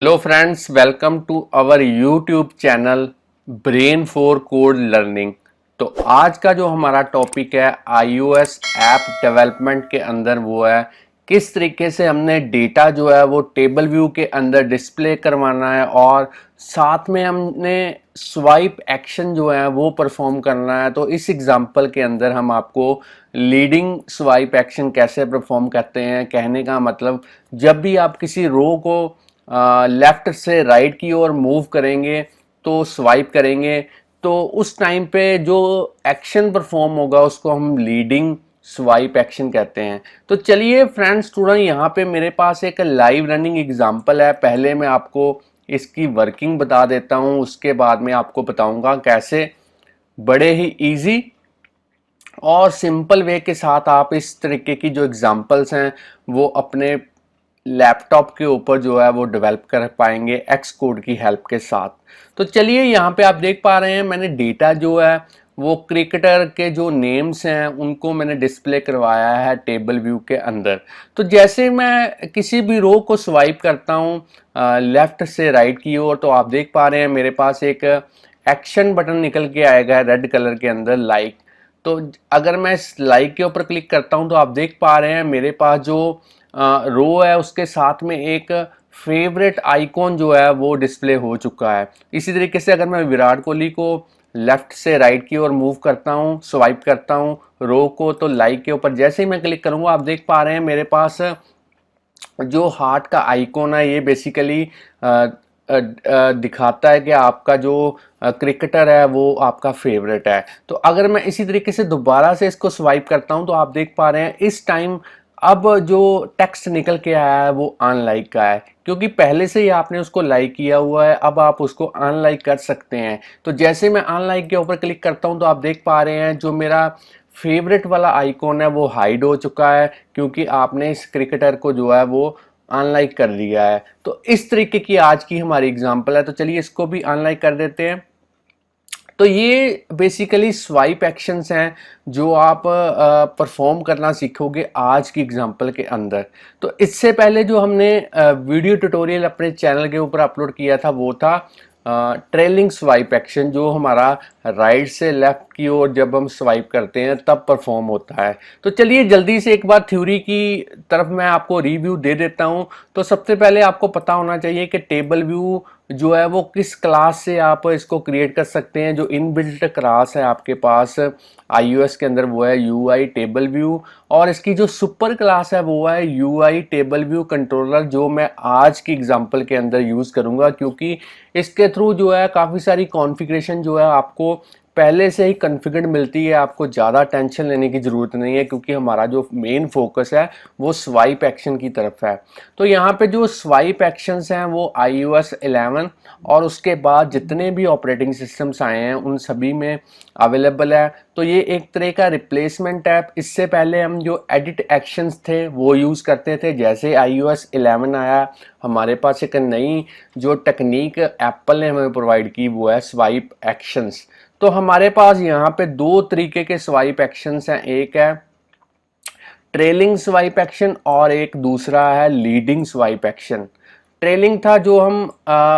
Hello friends, welcome to our YouTube channel brain for code learning. तो आज का जो हमारा टॉपिक है iOS ऐप डेवलपमेंट के अंदर वो है किस तरीके से हमने डेटा जो है वो टेबल व्यू के अंदर डिस्प्ले करवाना है और साथ में हमने स्वाइप एक्शन जो है वो परफॉर्म करना है। तो इस एग्जांपल के अंदर हम आपको लीडिंग स्वाइप एक्शन कैसे परफॉर्म करते हैं। कहने का मतलब जब भी आप किसी रो को लेफ्ट से राइट की ओर मूव करेंगे तो स्वाइप करेंगे तो उस टाइम पे जो एक्शन परफॉर्म होगा उसको हम लीडिंग स्वाइप एक्शन कहते हैं। तो चलिए फ्रेंड्स, थोड़ा यहाँ पे मेरे पास एक लाइव रनिंग एग्जांपल है। पहले मैं आपको इसकी वर्किंग बता देता हूँ, उसके बाद में आपको बताऊंगा कैसे बड़े ही इजी और सिंपल वे के साथ आप इस तरीके की जो एग्जांपल्स हैं वो अपने लैपटॉप के ऊपर जो है वो डेवलप कर पाएंगे एक्स कोड की हेल्प के साथ। तो चलिए यहाँ पे आप देख पा रहे हैं मैंने डेटा जो है वो क्रिकेटर के जो नेम्स हैं उनको मैंने डिस्प्ले करवाया है टेबल व्यू के अंदर। तो जैसे मैं किसी भी रो को स्वाइप करता हूँ लेफ्ट से राइट की ओर तो आप देख पा रहे हैं मेरे पास एक एक्शन बटन निकल के आएगा रेड कलर के अंदर, लाइक। तो अगर मैं इस लाइक के ऊपर क्लिक करता हूं तो आप देख पा रहे हैं मेरे पास जो रो है उसके साथ में एक फेवरेट आइकॉन जो है वो डिस्प्ले हो चुका है। इसी तरीके से अगर मैं विराट कोहली को लेफ्ट से राइट की ओर मूव करता हूं, स्वाइप करता हूं रो को, तो लाइक के ऊपर जैसे ही मैं क्लिक करूंगा आप देख पा रहे हैं मेरे पास जो हार्ट का आइकॉन है ये बेसिकली दिखाता है कि आपका जो क्रिकेटर है वो आपका फेवरेट है। तो अगर मैं इसी तरीके से दोबारा से इसको स्वाइप करता हूं तो आप देख पा रहे हैं इस टाइम अब जो टेक्स्ट निकल के आया है वो अनलाइक का है, क्योंकि पहले से ही आपने उसको लाइक किया हुआ है। अब आप उसको अनलाइक कर सकते हैं। तो जैसे मैं अनलाइक के ऊपर क्लिक करता हूं तो आप देख पा रहे हैं जो मेरा फेवरेट वाला आइकॉन है वो हाइड हो चुका है, क्योंकि आपने इस क्रिकेटर को जो है वो अनलाइक कर दिया है। तो इस तरीके की आज की हमारी एग्जांपल है। तो चलिए इसको भी अनलाइक कर देते हैं। तो ये बेसिकली स्वाइप एक्शंस हैं जो आप परफॉर्म करना सीखोगे आज की एग्जांपल के अंदर। तो इससे पहले जो हमने वीडियो ट्यूटोरियल अपने चैनल के ऊपर अपलोड किया था वो था ट्रेलिंग स्वाइप एक्शन, जो हमारा राइट से लेफ्ट की ओर जब हम स्वाइप करते हैं तब परफॉर्म होता है। तो चलिए जल्दी से एक बार थ्योरी की तरफ मैं आपको रिव्यू दे देता हूं। तो सबसे पहले आपको पता होना चाहिए कि टेबल व्यू जो है वो किस क्लास से आप इसको क्रिएट कर सकते हैं। जो इनबिल्ट क्लास है आपके पास iOS के अंदर वो है UI टेबल व्यू, और इसकी जो सुपर क्लास है वो है UI टेबल व्यू कंट्रोलर, जो मैं आज की एग्जांपल के अंदर यूज़ करूंगा, क्योंकि इसके थ्रू जो है काफ़ी सारी कॉन्फ़िगरेशन जो है आपको पहले से ही कॉन्फ़िगर्ड मिलती है। आपको ज़्यादा टेंशन लेने की ज़रूरत नहीं है, क्योंकि हमारा जो मेन फोकस है वो स्वाइप एक्शन की तरफ है। तो यहाँ पे जो स्वाइप एक्शंस हैं वो iOS 11 और उसके बाद जितने भी ऑपरेटिंग सिस्टम्स आए हैं उन सभी में अवेलेबल है। तो ये एक तरह का रिप्लेसमेंट है। इससे पहले हम जो एडिट एक्शंस थे वो यूज़ करते थे। जैसे iOS 11 आया हमारे पास एक नई जो टेक्निक एप्पल ने हमें प्रोवाइड की वो है स्वाइप एक्शंस। तो हमारे पास यहाँ पे दो तरीके के स्वाइप एक्शंस हैं, एक है ट्रेलिंग स्वाइप एक्शन और एक दूसरा है लीडिंग स्वाइप एक्शन। ट्रेलिंग था जो हम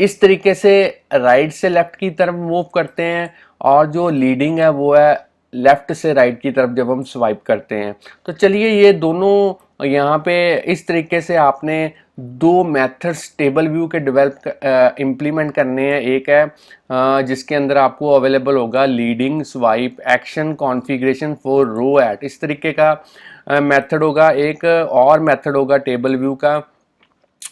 इस तरीके से राइट से लेफ्ट की तरफ मूव करते हैं, और जो लीडिंग है वो है लेफ्ट से राइट की तरफ जब हम स्वाइप करते हैं। तो चलिए ये दोनों यहाँ पे इस तरीके से आपने दो मेथड्स टेबल व्यू के डेवलप इम्प्लीमेंट करने हैं। एक है जिसके अंदर आपको अवेलेबल होगा leading swipe action configuration for row at, इस तरीके का मेथड होगा। एक और मेथड होगा टेबल व्यू का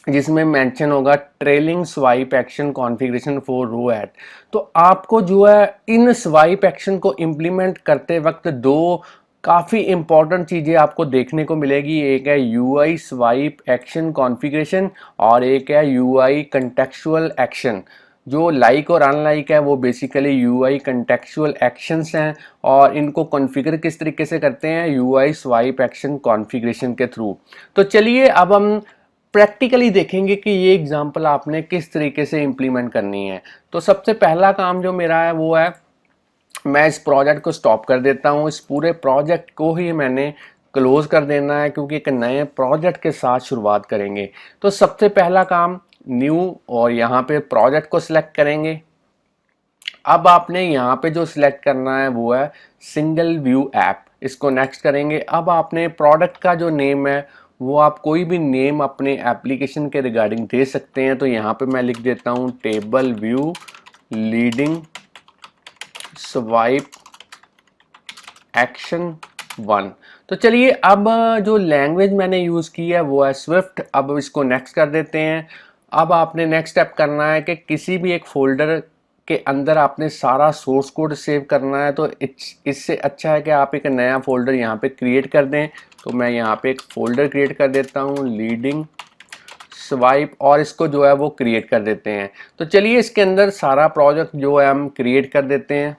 जिसमें मेंशन होगा trailing swipe action configuration for row at. तो आपको जो है इन स्वाइप एक्शन को इम्प्लीमेंट करते वक्त दो काफ़ी इंपॉर्टेंट चीज़ें आपको देखने को मिलेगी। एक है UI स्वाइप एक्शन कॉन्फ़िगरेशन और एक है UI कंटेक्चुअल एक्शन। जो लाइक और अनलाइक है वो बेसिकली UI कंटेक्चुअल एक्शंस हैं, और इनको कॉन्फ़िगर किस तरीके से करते हैं UI स्वाइप एक्शन कॉन्फ़िगरेशन के थ्रू। तो चलिए अब हम प्रैक्टिकली देखेंगे कि ये एग्जांपल आपने किस तरीके से इम्प्लीमेंट करनी है। तो सबसे पहला काम जो मेरा है वो है मैं इस प्रोजेक्ट को स्टॉप कर देता हूँ। इस पूरे प्रोजेक्ट को ही मैंने क्लोज कर देना है, क्योंकि एक नए प्रोजेक्ट के साथ शुरुआत करेंगे। तो सबसे पहला काम न्यू और यहाँ पे प्रोजेक्ट को सिलेक्ट करेंगे। अब आपने यहाँ पे जो सिलेक्ट करना है वो है सिंगल व्यू ऐप, इसको नेक्स्ट करेंगे। अब आपने प्रोडक्ट का जो नेम है वो आप कोई भी नेम अपने एप्लीकेशन के रिगार्डिंग दे सकते हैं। तो यहाँ पे मैं लिख देता हूँ table view leading swipe action 1। तो चलिए अब जो लैंग्वेज मैंने यूज़ की है वो है स्विफ्ट। अब इसको नेक्स्ट कर देते हैं। अब आपने नेक्स्ट स्टेप करना है कि किसी भी एक फोल्डर के अंदर आपने सारा सोर्स कोड सेव करना है। तो इससे अच्छा है कि आप एक नया फोल्डर यहाँ पे क्रिएट कर दें। तो मैं यहाँ पे एक फोल्डर क्रिएट कर देता हूँ लीडिंग स्वाइप, और इसको जो है वो क्रिएट कर देते हैं। तो चलिए इसके अंदर सारा प्रोजेक्ट जो है हम क्रिएट कर देते हैं।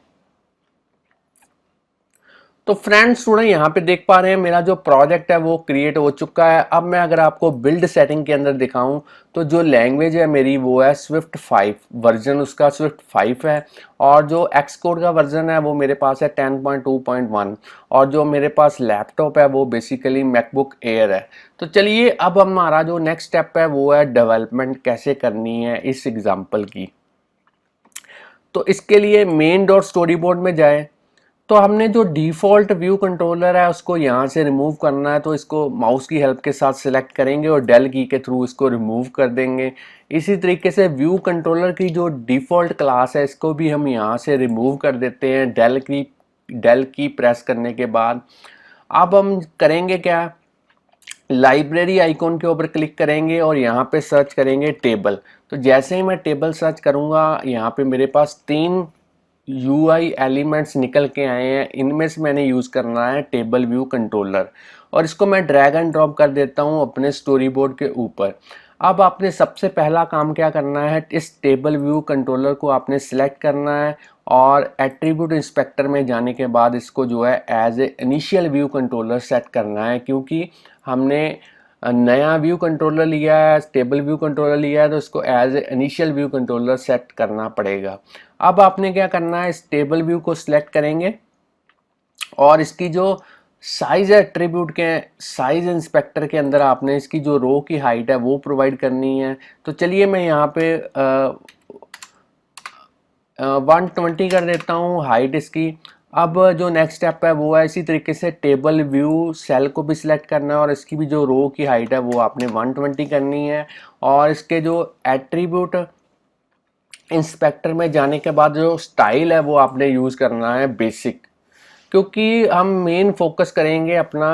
तो फ्रेंड्स स्टूडेंट यहाँ पे देख पा रहे हैं मेरा जो प्रोजेक्ट है वो क्रिएट हो चुका है। अब मैं अगर आपको बिल्ड सेटिंग के अंदर दिखाऊं तो जो लैंग्वेज है मेरी वो है स्विफ्ट 5, वर्जन उसका स्विफ्ट 5 है। और जो एक्स कोड का वर्जन है वो मेरे पास है 10.2.1, और जो मेरे पास लैपटॉप है वो बेसिकली मैकबुक एयर है। तो चलिए अब हमारा जो नेक्स्ट स्टेप है वो है डेवलपमेंट कैसे करनी है इस एग्जाम्पल की। तो इसके लिए मेन डॉट स्टोरी बोर्ड में जाए। तो हमने जो डिफ़ॉल्ट व्यू कंट्रोलर है उसको यहाँ से रिमूव करना है। तो इसको माउस की हेल्प के साथ सिलेक्ट करेंगे और डेल की के थ्रू इसको रिमूव कर देंगे। इसी तरीके से व्यू कंट्रोलर की जो डिफ़ॉल्ट क्लास है इसको भी हम यहाँ से रिमूव कर देते हैं डेल की प्रेस करने के बाद। अब हम करेंगे क्या, लाइब्रेरी आइकॉन के ऊपर क्लिक करेंगे और यहाँ पे सर्च करेंगे टेबल। तो जैसे ही मैं टेबल सर्च करूँगा यहाँ पे मेरे पास 3 UI एलिमेंट्स निकल के आए हैं। इनमें से मैंने यूज़ करना है टेबल व्यू कंट्रोलर, और इसको मैं ड्रैग एंड ड्रॉप कर देता हूँ अपने स्टोरी बोर्ड के ऊपर। अब आपने सबसे पहला काम क्या करना है, इस टेबल व्यू कंट्रोलर को आपने सिलेक्ट करना है और एट्रीब्यूट इंस्पेक्टर में जाने के बाद इसको जो है as a initial view controller set करना है। क्योंकि हमने नया व्यू कंट्रोलर लिया है, टेबल व्यू कंट्रोलर लिया है, तो इसको as a initial view controller set करना पड़ेगा। अब आपने क्या करना है, इस टेबल व्यू को सिलेक्ट करेंगे और इसकी जो साइज एट्रीब्यूट के साइज इंस्पेक्टर के अंदर आपने इसकी जो रो की हाइट है वो प्रोवाइड करनी है। तो चलिए मैं यहाँ पे 120 कर देता हूँ हाइट इसकी। अब जो नेक्स्ट स्टेप है वो है इसी तरीके से टेबल व्यू सेल को भी सिलेक्ट करना है और इसकी भी जो रो की हाइट है वो आपने 120 करनी है। और इसके जो एट्रीब्यूट इंस्पेक्टर में जाने के बाद जो स्टाइल है वो आपने यूज़ करना है बेसिक, क्योंकि हम मेन फोकस करेंगे अपना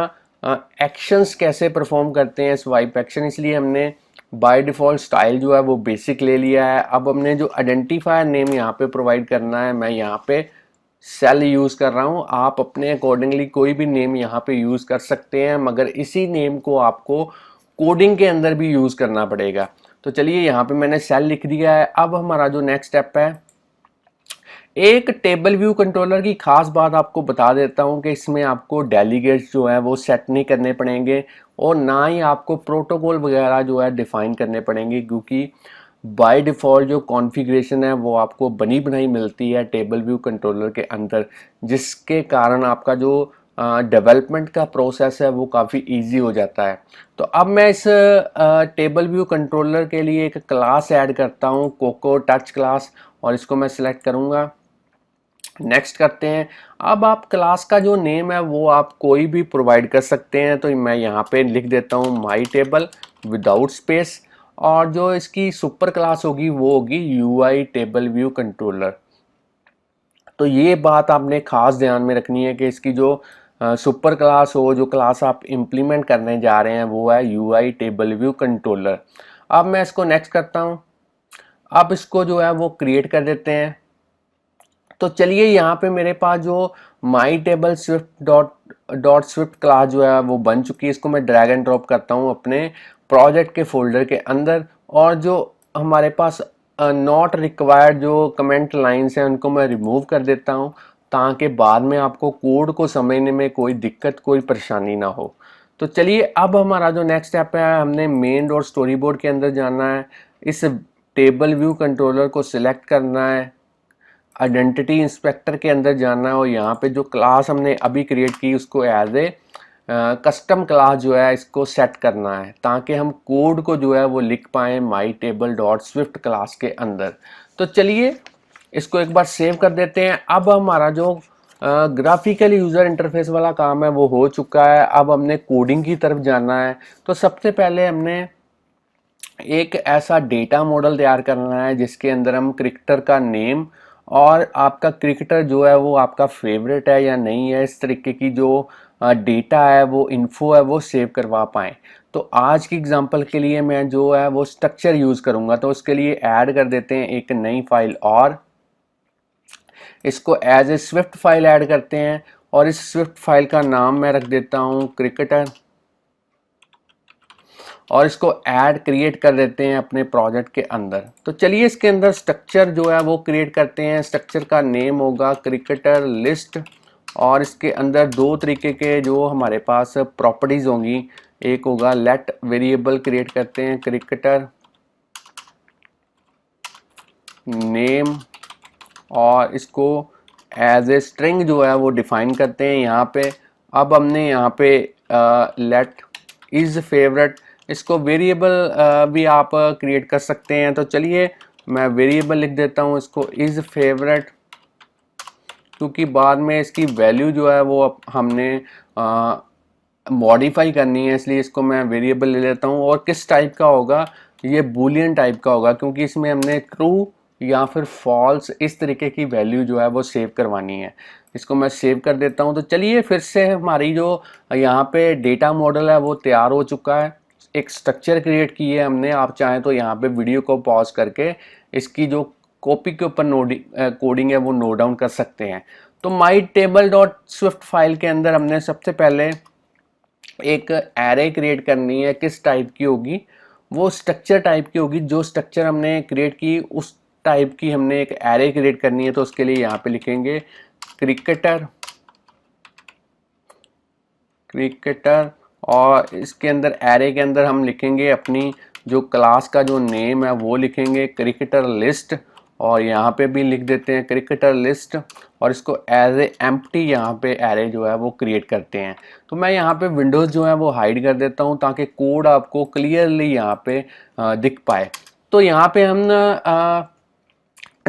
एक्शंस कैसे परफॉर्म करते हैं स्वाइप एक्शन, इसलिए हमने बाय डिफ़ॉल्ट स्टाइल जो है वो बेसिक ले लिया है। अब हमने जो आइडेंटिफायर नेम यहाँ पे प्रोवाइड करना है, मैं यहाँ पे सेल यूज़ कर रहा हूँ। आप अपने अकॉर्डिंगली कोई भी नेम यहाँ पे यूज़ कर सकते हैं, मगर इसी नेम को आपको कोडिंग के अंदर भी यूज़ करना पड़ेगा। तो चलिए यहाँ पे मैंने सेल लिख दिया है। अब हमारा जो नेक्स्ट स्टेप है, एक टेबल व्यू कंट्रोलर की खास बात आपको बता देता हूँ कि इसमें आपको डेलीगेट्स जो है वो सेट नहीं करने पड़ेंगे और ना ही आपको प्रोटोकॉल वगैरह जो है डिफाइन करने पड़ेंगे, क्योंकि बाय डिफ़ॉल्ट जो कॉन्फ़िगरेशन है वो आपको बनी बनाई मिलती है टेबल व्यू कंट्रोलर के अंदर, जिसके कारण आपका जो डेवलपमेंट का प्रोसेस है वो काफ़ी इजी हो जाता है। तो अब मैं इस टेबल व्यू कंट्रोलर के लिए एक क्लास ऐड करता हूँ, कोको टच क्लास, और इसको मैं सिलेक्ट करूँगा। नेक्स्ट करते हैं। अब आप क्लास का जो नेम है वो आप कोई भी प्रोवाइड कर सकते हैं। तो मैं यहाँ पे लिख देता हूँ माई टेबल विदाउट स्पेस, और जो इसकी सुपर क्लास होगी वो होगी UI टेबल व्यू कंट्रोलर। तो ये बात आपने खास ध्यान में रखनी है कि इसकी जो सुपर क्लास हो, जो क्लास आप इम्प्लीमेंट करने जा रहे हैं वो है UI टेबल व्यू कंट्रोलर। अब मैं इसको नेक्स्ट करता हूँ। अब इसको जो है वो क्रिएट कर देते हैं। तो चलिए यहाँ पे मेरे पास जो माई table Swift dot Swift class जो है वो बन चुकी है। इसको मैं ड्रैग एंड ड्रॉप करता हूँ अपने प्रोजेक्ट के फोल्डर के अंदर, और जो हमारे पास नॉट रिक्वायर्ड जो कमेंट लाइंस हैं उनको मैं रिमूव कर देता हूँ, ताकि बाद में आपको कोड को समझने में कोई दिक्कत कोई परेशानी ना हो। तो चलिए अब हमारा जो नेक्स्ट स्टेप है, हमने मेन डॉट स्टोरी बोर्ड के अंदर जाना है, इस टेबल व्यू कंट्रोलर को सिलेक्ट करना है, आइडेंटिटी इंस्पेक्टर के अंदर जाना है और यहाँ पे जो क्लास हमने अभी क्रिएट की उसको एज ए कस्टम क्लास जो है इसको सेट करना है ताकि हम कोड को जो है वो लिख पाएँ माई टेबल डॉट स्विफ्ट क्लास के अंदर। तो चलिए इसको एक बार सेव कर देते हैं। अब हमारा जो ग्राफिकल यूज़र इंटरफेस वाला काम है वो हो चुका है। अब हमने कोडिंग की तरफ जाना है। तो सबसे पहले हमने एक ऐसा डेटा मॉडल तैयार करना है जिसके अंदर हम क्रिकेटर का नेम और आपका क्रिकेटर जो है वो आपका फेवरेट है या नहीं है, इस तरीके की जो डेटा है वो इन्फो है वो सेव करवा पाएँ। तो आज की एग्जांपल के लिए मैं जो है वो स्ट्रक्चर यूज़ करूँगा। तो उसके लिए ऐड कर देते हैं एक नई फाइल और इसको as a Swift file add करते हैं और इस स्विफ्ट फाइल का नाम मैं रख देता हूँ क्रिकेटर और इसको ऐड क्रिएट कर देते हैं अपने प्रोजेक्ट के अंदर। तो चलिए इसके अंदर स्ट्रक्चर जो है वो क्रिएट करते हैं। स्ट्रक्चर का नेम होगा क्रिकेटर लिस्ट और इसके अंदर दो तरीके के जो हमारे पास प्रॉपर्टीज होंगी। एक होगा लेट वेरिएबल क्रिएट करते हैं क्रिकेटर नेम और इसको एज ए स्ट्रिंग जो है वो डिफाइन करते हैं यहाँ पे। अब हमने यहाँ पे लेट इज फेवरेट, इसको वेरिएबल भी आप क्रिएट कर सकते हैं। तो चलिए मैं वेरिएबल लिख देता हूँ इसको इज फेवरेट, क्योंकि बाद में इसकी वैल्यू जो है वो हमने मॉडिफाई करनी है, इसलिए इसको मैं वेरिएबल ले लेता हूँ। और किस टाइप का होगा, ये बूलियन टाइप का होगा, क्योंकि इसमें हमने ट्रू या फिर फॉल्स इस तरीके की वैल्यू जो है वो सेव करवानी है। इसको मैं सेव कर देता हूँ। तो चलिए फिर से हमारी जो यहाँ पे डेटा मॉडल है वो तैयार हो चुका है। एक स्ट्रक्चर क्रिएट की है हमने। आप चाहें तो यहाँ पे वीडियो को पॉज करके इसकी जो कॉपी के ऊपर कोडिंग है वो नोट डाउन कर सकते हैं। तो माई टेबल डॉट स्विफ्ट फाइल के अंदर हमने सबसे पहले एक एरे क्रिएट करनी है। किस टाइप की होगी, वो स्ट्रक्चर टाइप की होगी। जो स्ट्रक्चर हमने क्रिएट की उस टाइप की हमने एक एरे क्रिएट करनी है। तो उसके लिए यहाँ पे लिखेंगे क्रिकेटर और इसके अंदर एरे के अंदर हम लिखेंगे अपनी जो क्लास का जो नेम है वो लिखेंगे क्रिकेटर लिस्ट और यहाँ पे भी लिख देते हैं क्रिकेटर लिस्ट और इसको एज ए एम्प्टी यहाँ पे एरे जो है वो क्रिएट करते हैं। तो मैं यहाँ पे विंडोज़ जो है वो हाइड कर देता हूँ ताकि कोड आपको क्लियरली यहाँ पे दिख पाए। तो यहाँ पे हम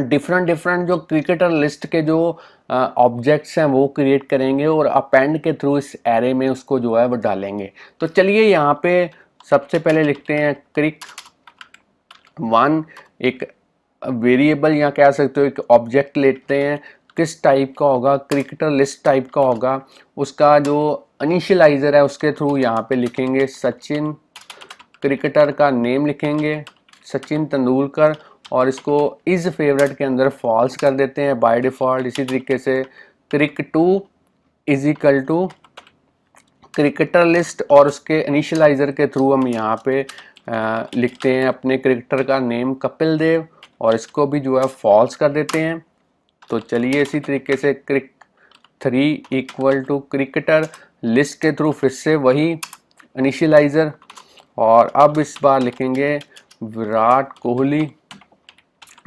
डिफरेंट जो क्रिकेटर लिस्ट के जो ऑब्जेक्ट्स हैं वो क्रिएट करेंगे और अपेंड के थ्रू इस एरे में उसको जो है वो डालेंगे। तो चलिए यहाँ पे सबसे पहले लिखते हैं क्रिक वन, एक वेरिएबल या कह सकते हो एक ऑब्जेक्ट लेते हैं। किस टाइप का होगा, क्रिकेटर लिस्ट टाइप का होगा। उसका जो इनिशियलाइजर है उसके थ्रू यहाँ पे लिखेंगे सचिन, क्रिकेटर का नेम लिखेंगे सचिन तेंदुलकर और इसको इज फेवरेट के अंदर फॉल्स कर देते हैं बाय डिफ़ॉल्ट। इसी तरीके से crick two is equal to cricketer list और उसके इनिशियलाइजर के थ्रू हम यहाँ पे लिखते हैं अपने क्रिकेटर का नेम कपिल देव और इसको भी जो है फॉल्स कर देते हैं। तो चलिए इसी तरीके से crick three equal to cricketer list के थ्रू फिर से वही इनिशियलाइजर और अब इस बार लिखेंगे विराट कोहली,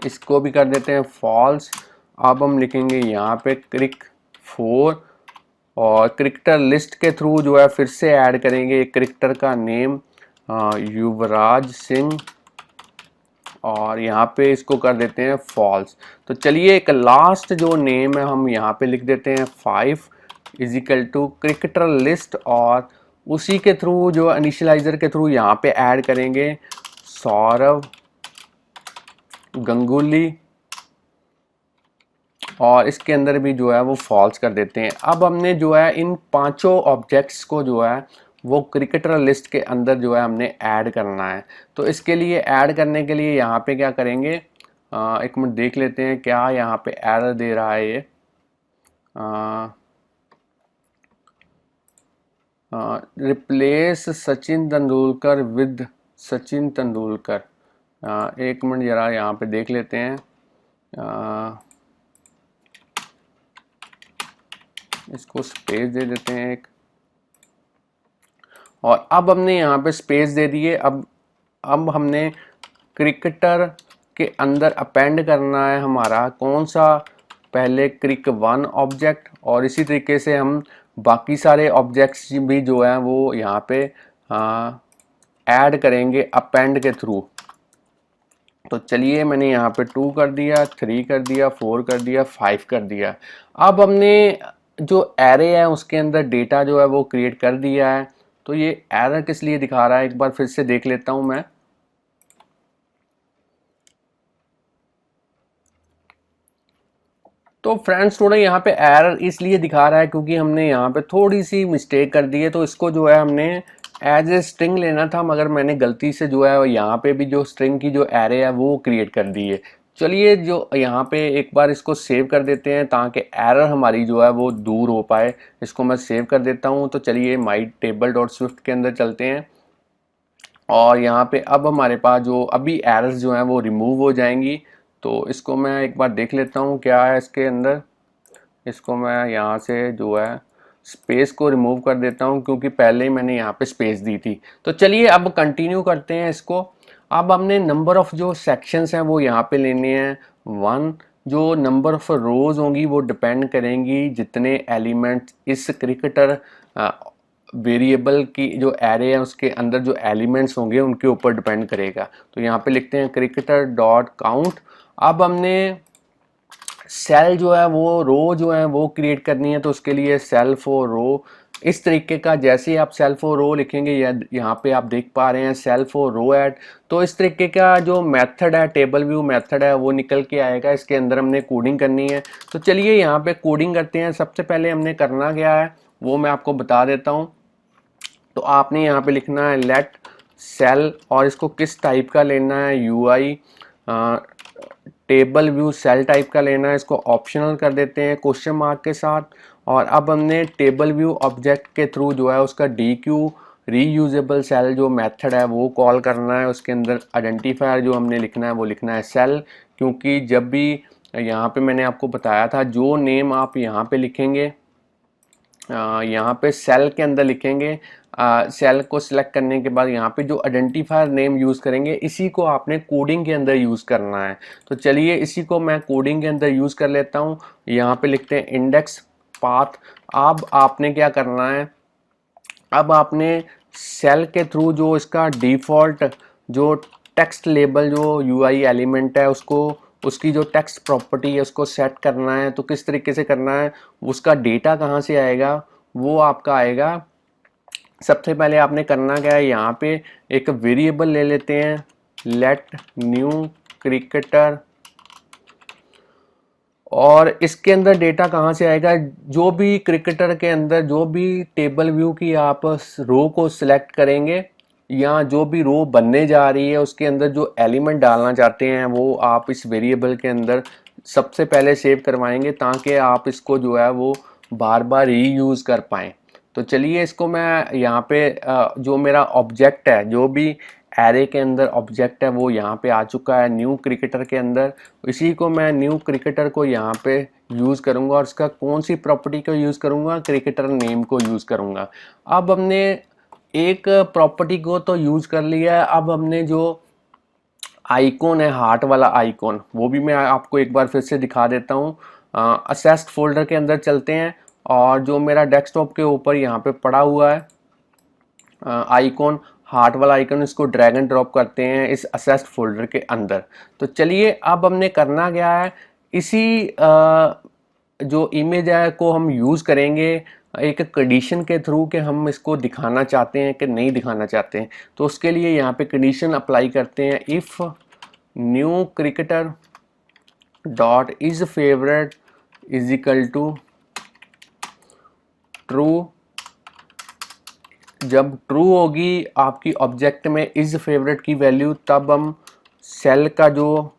इसको भी कर देते हैं फॉल्स। अब हम लिखेंगे यहाँ पे क्रिक फोर और क्रिकेटर लिस्ट के थ्रू जो है फिर से ऐड करेंगे क्रिकेटर का नेम युवराज सिंह और यहाँ पे इसको कर देते हैं फॉल्स। तो चलिए एक लास्ट जो नेम है हम यहाँ पे लिख देते हैं 5 is equal to cricketer list और उसी के थ्रू जो इनिशियलाइजर के थ्रू यहाँ पे ऐड करेंगे सौरव गंगुली और इसके अंदर भी जो है वो फॉल्स कर देते हैं। अब हमने जो है इन पांचों ऑब्जेक्ट्स को जो है वो क्रिकेटर लिस्ट के अंदर जो है हमने ऐड करना है। तो इसके लिए ऐड करने के लिए यहाँ पे क्या करेंगे, एक मिनट देख लेते हैं क्या यहाँ पे एरर दे रहा है ये। Replace Sachin Tendulkar with Sachin Tendulkar. एक मिनट जरा यहाँ पे देख लेते हैं। इसको स्पेस दे देते हैं एक और अब हमने यहाँ पे स्पेस दे दिए। अब हमने क्रिकेटर के अंदर अपेंड करना है हमारा कौन सा, पहले क्रिक वन ऑब्जेक्ट और इसी तरीके से हम बाकी सारे ऑब्जेक्ट्स भी जो है वो यहाँ पे ऐड करेंगे अपेंड के थ्रू। तो चलिए मैंने यहाँ पे 2 कर दिया, 3 कर दिया, 4 कर दिया, 5 कर दिया। अब हमने जो एरे है उसके अंदर डेटा जो है वो क्रिएट कर दिया है। तो ये एरर किस लिए दिखा रहा है एक बार फिर से देख लेता हूँ मैं। तो फ्रेंड्स थोड़ा यहाँ पे एरर इसलिए दिखा रहा है क्योंकि हमने यहाँ पे थोड़ी सी मिस्टेक कर दी है। तो इसको जो है हमने एज ए स्ट्रिंग लेना था, मगर मैंने गलती से जो है यहाँ पे भी जो स्ट्रिंग की जो एरे है वो क्रिएट कर दी है। चलिए जो यहाँ पे एक बार इसको सेव कर देते हैं ताकि एरर हमारी जो है वो दूर हो पाए। इसको मैं सेव कर देता हूँ। तो चलिए माई टेबल डॉट स्विफ्ट के अंदर चलते हैं और यहाँ पे अब हमारे पास जो अभी एरर्स जो हैं वो रिमूव हो जाएंगी। तो इसको मैं एक बार देख लेता हूँ क्या है इसके अंदर। इसको मैं यहाँ से जो है स्पेस को रिमूव कर देता हूँ क्योंकि पहले ही मैंने यहाँ पे स्पेस दी थी। तो चलिए अब कंटिन्यू करते हैं इसको। अब हमने नंबर ऑफ़ जो सेक्शंस हैं वो यहाँ पे लेने हैं 1। जो नंबर ऑफ़ रोज़ होंगी वो डिपेंड करेंगी जितने एलिमेंट्स इस क्रिकेटर वेरिएबल की जो एरे है उसके अंदर जो एलिमेंट्स होंगे उनके ऊपर डिपेंड करेगा। तो यहाँ पे लिखते हैं क्रिकेटर डॉट काउंट। अब हमने सेल जो है वो रो जो है वो क्रिएट करनी है। तो उसके लिए सेल फॉर रो इस तरीके का, जैसे ही आप सेल फॉर रो लिखेंगे यहाँ पे आप देख पा रहे हैं सेल फॉर रो ऐड। तो इस तरीके का जो मेथड है, टेबल व्यू मेथड है, वो निकल के आएगा। इसके अंदर हमने कोडिंग करनी है। तो चलिए यहाँ पे कोडिंग करते हैं। सबसे पहले हमने करना क्या है वो मैं आपको बता देता हूँ। तो आपने यहाँ पे लिखना है लेट सेल, और इसको किस टाइप का लेना है, UI table view cell type का लेना है। इसको ऑप्शनल कर देते हैं क्वेश्चन मार्क के साथ। और अब हमने टेबल व्यू ऑब्जेक्ट के थ्रू जो है उसका DQ रीयूजेबल सेल जो मेथड है वो कॉल करना है। उसके अंदर आइडेंटिफायर जो हमने लिखना है वो लिखना है सेल, क्योंकि जब भी यहाँ पे मैंने आपको बताया था जो नेम आप यहाँ पे लिखेंगे यहाँ पे सेल के अंदर लिखेंगे। सेल को सिलेक्ट करने के बाद यहाँ पे जो आइडेंटिफायर नेम यूज़ करेंगे इसी को आपने कोडिंग के अंदर यूज़ करना है। तो चलिए इसी को मैं कोडिंग के अंदर यूज़ कर लेता हूँ। यहाँ पे लिखते हैं इंडेक्स पाथ। अब आपने क्या करना है, अब आपने सेल के थ्रू जो इसका डिफ़ॉल्ट जो टेक्स्ट लेबल जो यूआई एलिमेंट है उसको उसकी जो टेक्स्ट प्रॉपर्टी है उसको सेट करना है। तो किस तरीके से करना है, उसका डेटा कहाँ से आएगा, वो आपका आएगा। सबसे पहले आपने करना क्या है, यहाँ पे एक वेरिएबल ले लेते हैं लेट न्यू क्रिकेटर, और इसके अंदर डेटा कहाँ से आएगा, जो भी क्रिकेटर के अंदर जो भी टेबल व्यू की आप रो को सिलेक्ट करेंगे या जो भी रो बनने जा रही है उसके अंदर जो एलिमेंट डालना चाहते हैं वो आप इस वेरिएबल के अंदर सबसे पहले सेव करवाएंगे ताकि आप इसको जो है वो बार बार रीयूज़ कर पाएँ। तो चलिए इसको मैं यहाँ पे जो मेरा ऑब्जेक्ट है, जो भी एरे के अंदर ऑब्जेक्ट है वो यहाँ पे आ चुका है न्यू क्रिकेटर के अंदर। इसी को मैं न्यू क्रिकेटर को यहाँ पे यूज़ करूँगा और इसका कौन सी प्रॉपर्टी को यूज़ करूँगा, क्रिकेटर नेम को यूज़ करूँगा। अब हमने एक प्रॉपर्टी को तो यूज़ कर लिया है। अब हमने जो आइकॉन है हार्ट वाला आइकॉन, वो भी मैं आपको एक बार फिर से दिखा देता हूँ। असेस्ड फोल्डर के अंदर चलते हैं और जो मेरा डेस्कटॉप के ऊपर यहाँ पे पड़ा हुआ है आइकॉन हार्ट वाला आइकन, इसको ड्रैग एंड ड्रॉप करते हैं इस असेस्ड फोल्डर के अंदर। तो चलिए अब हमने करना क्या है, इसी जो इमेज है को हम यूज़ करेंगे एक कंडीशन के थ्रू कि हम इसको दिखाना चाहते हैं कि नहीं दिखाना चाहते हैं। तो उसके लिए यहाँ पे कंडीशन अप्लाई करते हैं, if new cricketer dot is favourite is equal to true. जब ट्रू होगी आपकी ऑब्जेक्ट में इज फेवरेट की वैल्यू, तब हम सेल का जो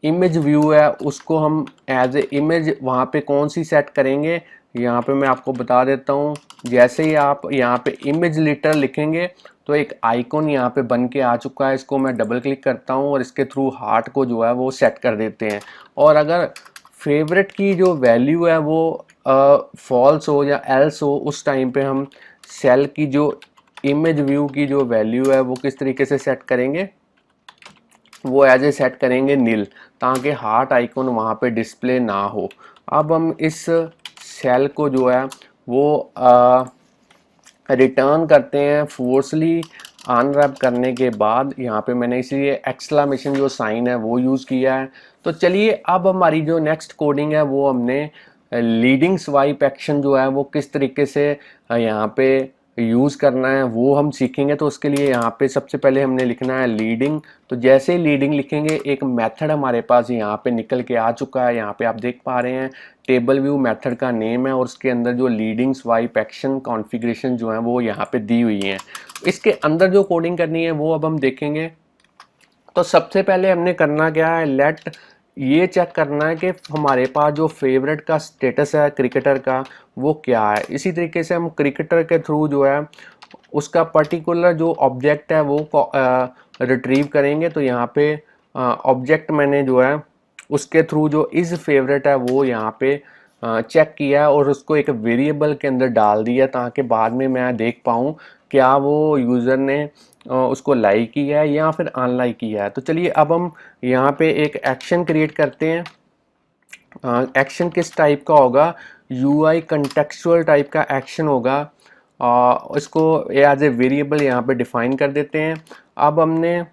इमेज व्यू है उसको हम एज ए इमेज वहाँ पे कौन सी सेट करेंगे, यहाँ पे मैं आपको बता देता हूँ। जैसे ही आप यहाँ पे इमेज लिटर लिखेंगे तो एक आइकॉन यहाँ पे बन के आ चुका है। इसको मैं डबल क्लिक करता हूँ और इसके थ्रू हार्ट को जो है वो सेट कर देते हैं। और अगर फेवरेट की जो वैल्यू है वो फॉल्स हो या एल्स हो, उस टाइम पे हम सेल की जो इमेज व्यू की जो वैल्यू है वो किस तरीके से सेट करेंगे, वो एज ए सेट करेंगे नील, ताकि हार्ट आइकॉन वहाँ पे डिस्प्ले ना हो। अब हम इस सेल को जो है वो रिटर्न करते हैं फोर्सली अनरैप करने के बाद। यहाँ पे मैंने इसलिए एक्सक्लेमेशन जो साइन है वो यूज़ किया है। तो चलिए अब हमारी जो नेक्स्ट कोडिंग है वो हमने लीडिंग स्वाइप एक्शन जो है वो किस तरीके से यहाँ पे यूज़ करना है वो हम सीखेंगे। तो उसके लिए यहाँ पे सबसे पहले हमने लिखना है लीडिंग। तो जैसे ही लीडिंग लिखेंगे एक मेथड हमारे पास यहाँ पे निकल के आ चुका है। यहाँ पे आप देख पा रहे हैं टेबल व्यू मेथड का नेम है और उसके अंदर जो लीडिंग स्वाइप एक्शन कॉन्फ़िगरेशन जो है वो यहाँ पे दी हुई है। इसके अंदर जो कोडिंग करनी है वो अब हम देखेंगे। तो सबसे पहले हमने करना क्या है, लेट ये चेक करना है कि हमारे पास जो फेवरेट का स्टेटस है क्रिकेटर का वो क्या है। इसी तरीके से हम क्रिकेटर के थ्रू जो है उसका पर्टिकुलर जो ऑब्जेक्ट है वो रिट्रीव करेंगे। तो यहाँ पे ऑब्जेक्ट मैंने जो है उसके थ्रू जो इज़ फेवरेट है वो यहाँ पे चेक किया और उसको एक वेरिएबल के अंदर डाल दिया ताकि बाद में मैं देख पाऊँ क्या वो यूज़र ने उसको लाइक किया है या फिर अनलाइक किया है। तो चलिए अब हम यहाँ पे एक एक्शन क्रिएट करते हैं। एक्शन किस टाइप का होगा, यूआई कंटेक्चुअल टाइप का एक्शन होगा। इसको एज ए वेरिएबल यहाँ पे डिफाइन कर देते हैं। अब हमने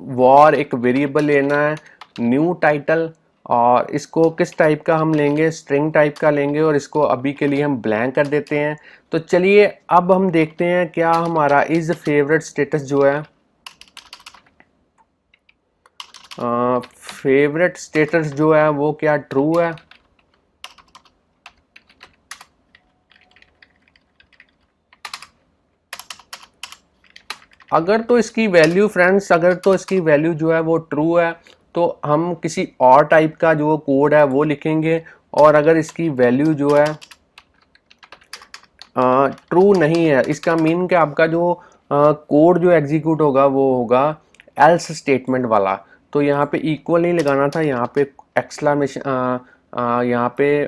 वॉर एक वेरिएबल लेना है, न्यू टाइटल, और इसको किस टाइप का हम लेंगे, स्ट्रिंग टाइप का लेंगे और इसको अभी के लिए हम ब्लैंक कर देते हैं। तो चलिए अब हम देखते हैं क्या हमारा इज फेवरेट स्टेटस जो है, फेवरेट स्टेटस जो है वो क्या ट्रू है। अगर तो इसकी वैल्यू फ्रेंड्स, अगर तो इसकी वैल्यू जो है वो ट्रू है तो हम किसी और टाइप का जो कोड है वो लिखेंगे। और अगर इसकी वैल्यू जो है ट्रू नहीं है, इसका मीन कि आपका जो कोड जो एग्जीक्यूट होगा वो होगा एल्स स्टेटमेंट वाला। तो यहाँ पे इक्वल नहीं लगाना था, यहाँ पे एक्सक्लेमेशन यहाँ पे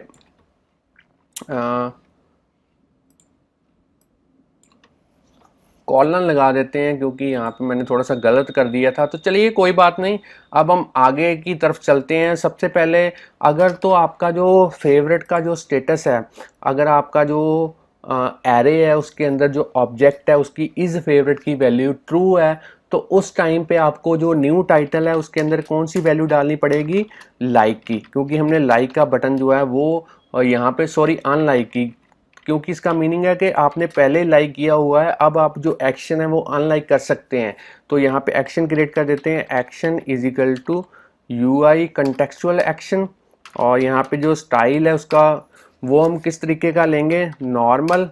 कॉलन लगा देते हैं क्योंकि यहाँ पे मैंने थोड़ा सा गलत कर दिया था। तो चलिए कोई बात नहीं, अब हम आगे की तरफ चलते हैं। सबसे पहले अगर तो आपका जो फेवरेट का जो स्टेटस है, अगर आपका जो एरे है उसके अंदर जो ऑब्जेक्ट है उसकी इज फेवरेट की वैल्यू ट्रू है, तो उस टाइम पे आपको जो न्यू टाइटल है उसके अंदर कौन सी वैल्यू डालनी पड़ेगी, लाइक की, क्योंकि हमने लाइक का बटन जो है वो यहाँ पे सॉरी अनलाइक की, क्योंकि इसका मीनिंग है कि आपने पहले लाइक किया हुआ है, अब आप जो एक्शन है वो अनलाइक कर सकते हैं। तो यहाँ पे एक्शन क्रिएट कर देते हैं, action is equal to UI contextual action. और यहाँ पे जो स्टाइल है उसका वो हम किस तरीके का लेंगे, नॉर्मल।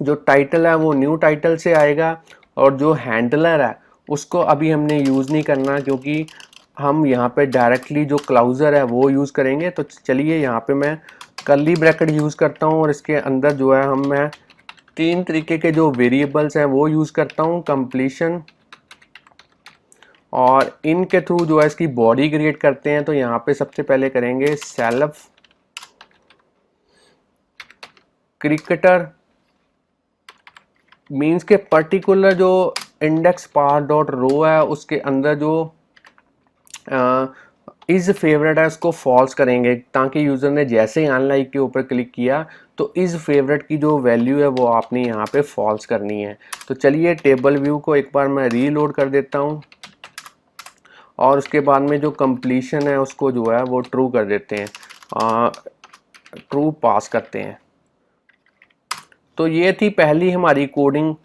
जो टाइटल है वो न्यू टाइटल से आएगा और जो हैंडलर है उसको अभी हमने यूज़ नहीं करना क्योंकि हम यहाँ पे डायरेक्टली जो क्लाउजर है वो यूज़ करेंगे। तो चलिए यहाँ पे मैं कर्ली ब्रैकेट यूज़ करता हूँ और इसके अंदर जो है मैं तीन तरीके के जो वेरिएबल्स हैं वो यूज़ करता हूँ, कंप्लीशन, और इनके थ्रू जो है इसकी बॉडी क्रिएट करते हैं। तो यहाँ पे सबसे पहले करेंगे सेल्फ क्रिकेटर, मीन्स के पर्टिकुलर जो इंडेक्स पार डॉट रो है उसके अंदर जो इज फेवरेट है उसको फॉल्स करेंगे ताकि यूज़र ने जैसे ही अनलाइक के ऊपर क्लिक किया तो इज फेवरेट की जो वैल्यू है वो आपने यहाँ पे फॉल्स करनी है। तो चलिए टेबल व्यू को एक बार मैं रीलोड कर देता हूँ और उसके बाद में जो कंप्लीशन है उसको जो है वो ट्रू कर देते हैं, ट्रू पास करते हैं। तो ये थी पहली हमारी कोडिंग।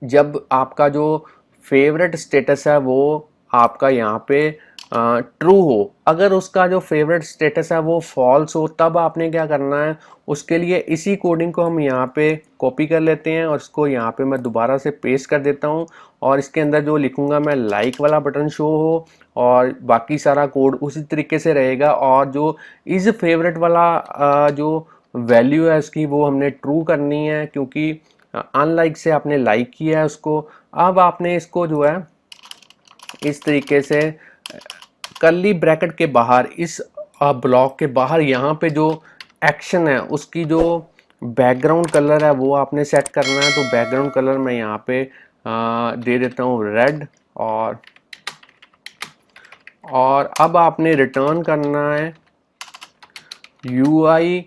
जब आपका जो फेवरेट स्टेटस है वो आपका यहाँ पे ट्रू हो, अगर उसका जो फेवरेट स्टेटस है वो फॉल्स हो तब आपने क्या करना है, उसके लिए इसी कोडिंग को हम यहाँ पे कॉपी कर लेते हैं और इसको यहाँ पे मैं दोबारा से पेस्ट कर देता हूँ। और इसके अंदर जो लिखूँगा मैं लाइक वाला बटन शो हो और बाकी सारा कोड उसी तरीके से रहेगा। और जो इज़ फेवरेट वाला जो वैल्यू है उसकी वो हमने ट्रू करनी है क्योंकि अनलाइक से आपने लाइक किया है उसको। अब आपने इसको जो है इस तरीके से कर्ली ब्रैकेट के बाहर, इस ब्लॉक के बाहर यहाँ पे जो एक्शन है उसकी जो बैकग्राउंड कलर है वो आपने सेट करना है। तो बैकग्राउंड कलर मैं यहाँ पे दे देता हूँ रेड। और अब आपने रिटर्न करना है UI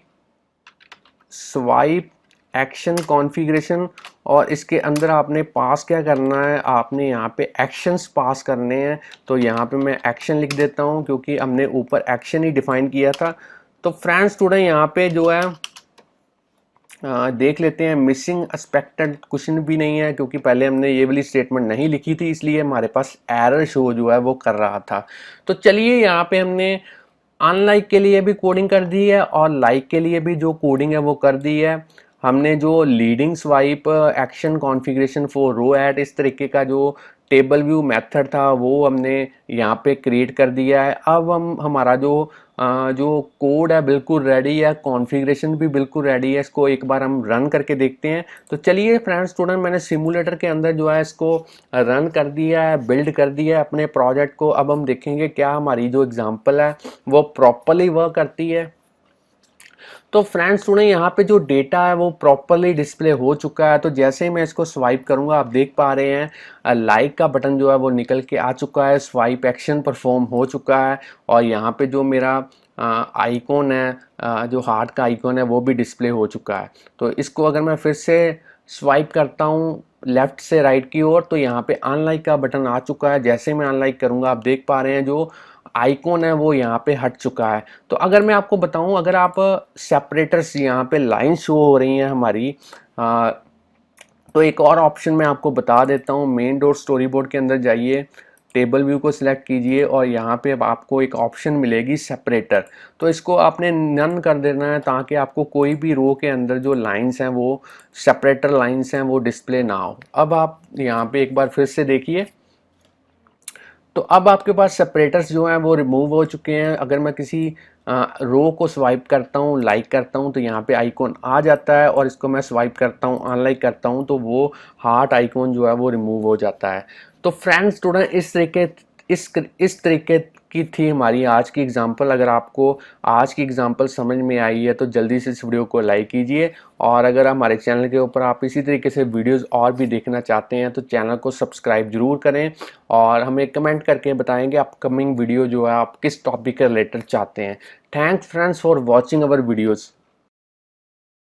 स्वाइप एक्शन कॉन्फ़िगरेशन, और इसके अंदर आपने पास क्या करना है, आपने यहाँ पे एक्शंस पास करने हैं। तो यहाँ पे मैं एक्शन लिख देता हूँ क्योंकि हमने ऊपर एक्शन ही डिफाइन किया था। तो फ्रेंड्स स्टूडेंट यहाँ पे जो है देख लेते हैं, मिसिंग एक्सपेक्टेड क्वेश्चन भी नहीं है क्योंकि पहले हमने ये वाली स्टेटमेंट नहीं लिखी थी, इसलिए हमारे पास एरर शो जो है वो कर रहा था। तो चलिए यहाँ पे हमने अनलाइक के लिए भी कोडिंग कर दी है और लाइक के लिए भी जो कोडिंग है वो कर दी है। हमने जो leading swipe action configuration for row at, इस तरीके का जो टेबल व्यू मेथड था वो हमने यहाँ पे क्रिएट कर दिया है। अब हमारा जो कोड है बिल्कुल रेडी है, कॉन्फ़िगरेशन भी बिल्कुल रेडी है। इसको एक बार हम रन करके देखते हैं। तो चलिए फ्रेंड्स स्टूडेंट, मैंने सिमुलेटर के अंदर जो है इसको रन कर दिया है, बिल्ड कर दिया है अपने प्रोजेक्ट को। अब हम देखेंगे क्या हमारी जो एग्जांपल है वो प्रॉपर्ली वर्क करती है। तो फ्रेंड्स स्टूडेंट, यहाँ पे जो डेटा है वो प्रॉपरली डिस्प्ले हो चुका है। तो जैसे ही मैं इसको स्वाइप करूँगा, आप देख पा रहे हैं लाइक का बटन जो है वो निकल के आ चुका है, स्वाइप एक्शन परफॉर्म हो चुका है, और यहाँ पे जो मेरा आइकॉन है, जो हार्ट का आइकॉन है वो भी डिस्प्ले हो चुका है। तो इसको अगर मैं फिर से स्वाइप करता हूँ लेफ़्ट से राइट की ओर, तो यहाँ पे अनलाइक का बटन आ चुका है। जैसे मैं अनलाइक करूँगा, आप देख पा रहे हैं जो आइकॉन है वो यहाँ पे हट चुका है। तो अगर मैं आपको बताऊं, अगर आप सेपरेटर्स यहाँ पे लाइन शो हो रही हैं हमारी, तो एक और ऑप्शन मैं आपको बता देता हूँ। मेन डॉट स्टोरी बोर्ड के अंदर जाइए, टेबल व्यू को सिलेक्ट कीजिए और यहाँ पे अब आपको एक ऑप्शन मिलेगी सेपरेटर। तो इसको आपने नन कर देना है ताकि आपको कोई भी रो के अंदर जो लाइंस हैं वो सेपरेटर लाइंस हैं वो डिस्प्ले ना हो। अब आप यहाँ पे एक बार फिर से देखिए, तो अब आपके पास सेपरेटर्स जो हैं वो रिमूव हो चुके हैं। अगर मैं किसी रो को स्वाइप करता हूँ, लाइक करता हूँ, तो यहाँ पे आइकॉन आ जाता है, और इसको मैं स्वाइप करता हूँ, अनलाइक करता हूँ, तो वो हार्ट आइकॉन जो है वो रिमूव हो जाता है। तो फ्रेंड्स स्टूडेंट, इस तरीके की थी हमारी आज की एग्जांपल। अगर आपको आज की एग्जांपल समझ में आई है तो जल्दी से इस वीडियो को लाइक कीजिए, और अगर हमारे चैनल के ऊपर आप इसी तरीके से वीडियोस और भी देखना चाहते हैं तो चैनल को सब्सक्राइब जरूर करें, और हमें कमेंट करके बताएं कि अपकमिंग वीडियो जो है आप किस टॉपिक के रिलेटेड चाहते हैं। Thanks friends for watching our videos.